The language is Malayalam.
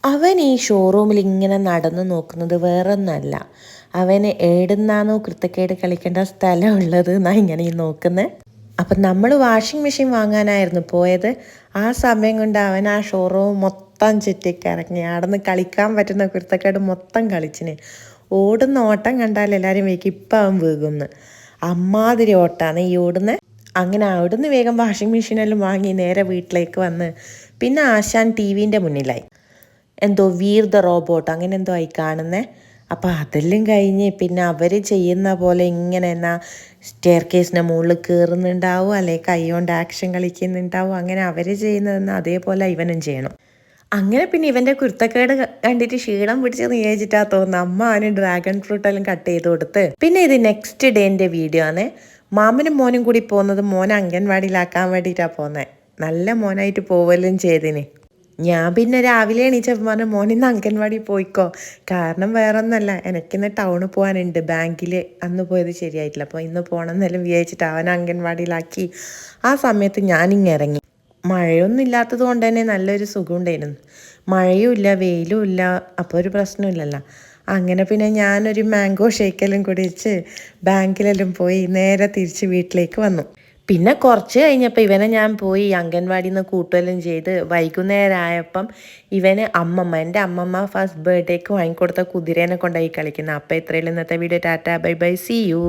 അവൻ ഈ ഷോറൂമിൽ ഇങ്ങനെ നടന്നു നോക്കുന്നത് വേറൊന്നല്ല, അവന് ഏടുന്നാണോ കുരുത്തക്കേട് കളിക്കേണ്ട സ്ഥലമുള്ളത് എന്നാണ് ഇങ്ങനെ ഈ നോക്കുന്നത്. അപ്പം നമ്മൾ വാഷിംഗ് മെഷീൻ വാങ്ങാനായിരുന്നു പോയത്. ആ സമയം കൊണ്ട് അവൻ ആ ഷോറൂം മൊത്തം ചുറ്റിക്കറങ്ങി. അവിടെ നിന്ന് കളിക്കാൻ പറ്റുന്ന കുരുത്തക്കേട് മൊത്തം കളിച്ചിന്. ഓടുന്ന ഓട്ടം കണ്ടാൽ എല്ലാവരും വേഗം ഇപ്പം അവൻ വീകുന്നു. അമ്മാതിരി ഓട്ടാണ് ഈ ഓടുന്നത്. അങ്ങനെ അവിടുന്ന് വേഗം വാഷിംഗ് മെഷീനെല്ലാം വാങ്ങി നേരെ വീട്ടിലേക്ക് വന്ന് പിന്നെ ആശാൻ ടി വിൻ്റെ മുന്നിലായി. എന്തോ വീർ ദ റോബോട്ട് അങ്ങനെ എന്തോ ആയി കാണുന്നേ. അപ്പോൾ അതെല്ലാം കഴിഞ്ഞ് പിന്നെ അവർ ചെയ്യുന്ന പോലെ ഇങ്ങനെ എന്നാ സ്റ്റെയർ കേസിൻ്റെ മുകളിൽ കയറുന്നുണ്ടാവും, അല്ലെങ്കിൽ കൈ കൊണ്ട് ആക്ഷൻ കളിക്കുന്നുണ്ടാവും. അങ്ങനെ അവർ ചെയ്യുന്നതെന്ന് അതേപോലെ ഇവനും ചെയ്യണം. അങ്ങനെ പിന്നെ ഇവൻ്റെ കുരുത്തക്കേട് കണ്ടിട്ട് ക്ഷീണം പിടിച്ച് നിയോഗിച്ചിട്ടാ തോന്നുന്നു അമ്മ അവന് ഡ്രാഗൺ ഫ്രൂട്ടെല്ലാം കട്ട് ചെയ്ത് കൊടുത്ത്. പിന്നെ ഇത് നെക്സ്റ്റ് ഡേൻ്റെ വീഡിയോ ആണ്. മാമനും മോനും കൂടി പോകുന്നത് മോനെ അംഗൻവാടിയിലാക്കാൻ വേണ്ടിയിട്ടാണ് പോകുന്നത്. നല്ല മോനായിട്ട് പോവലും ചെയ്തിന്. ഞാൻ പിന്നെ രാവിലെ എണീച്ചപ്പോൾ പറഞ്ഞു മോനിന്ന് അംഗൻവാടി പോയിക്കോ, കാരണം വേറെ ഒന്നല്ല, എനിക്കിന്ന് ടൗണിൽ പോകാനുണ്ട്, ബാങ്കിൽ അന്ന് പോയത് ശരിയായിട്ടില്ല, അപ്പോൾ ഇന്ന് പോകണം എന്നെല്ലാം വിചാരിച്ചിട്ട് അവൻ അംഗൻവാടിയിലാക്കി. ആ സമയത്ത് ഞാനിങ്ങ് ഇറങ്ങി. മഴയൊന്നും ഇല്ലാത്തത് കൊണ്ട് തന്നെ നല്ലൊരു സുഖം ഉണ്ടായിരുന്നു. മഴയും ഇല്ല വെയിലും ഇല്ല, അപ്പോൾ ഒരു പ്രശ്നമില്ലല്ലോ. അങ്ങനെ പിന്നെ ഞാനൊരു മാംഗോ ഷേക്കെല്ലാം കുടിച്ച് ബാങ്കിലെല്ലാം പോയി നേരെ തിരിച്ച് വീട്ടിലേക്ക് വന്നു. പിന്നെ കുറച്ച് കഴിഞ്ഞപ്പോൾ ഇവനെ ഞാൻ പോയി അംഗൻവാടിയിൽ നിന്ന് കൂട്ടുകയെല്ലാം ചെയ്ത് വൈകുന്നേരമായപ്പം എൻ്റെ അമ്മമ്മ ഫസ്റ്റ് ബർത്ത്ഡേക്ക് വാങ്ങിക്കൊടുത്ത കുതിരേനെ കൊണ്ടുപോയി കളിക്കുന്നത്. അപ്പോൾ ഇത്രയും ഇന്നത്തെ video. Tata bye bye, see U.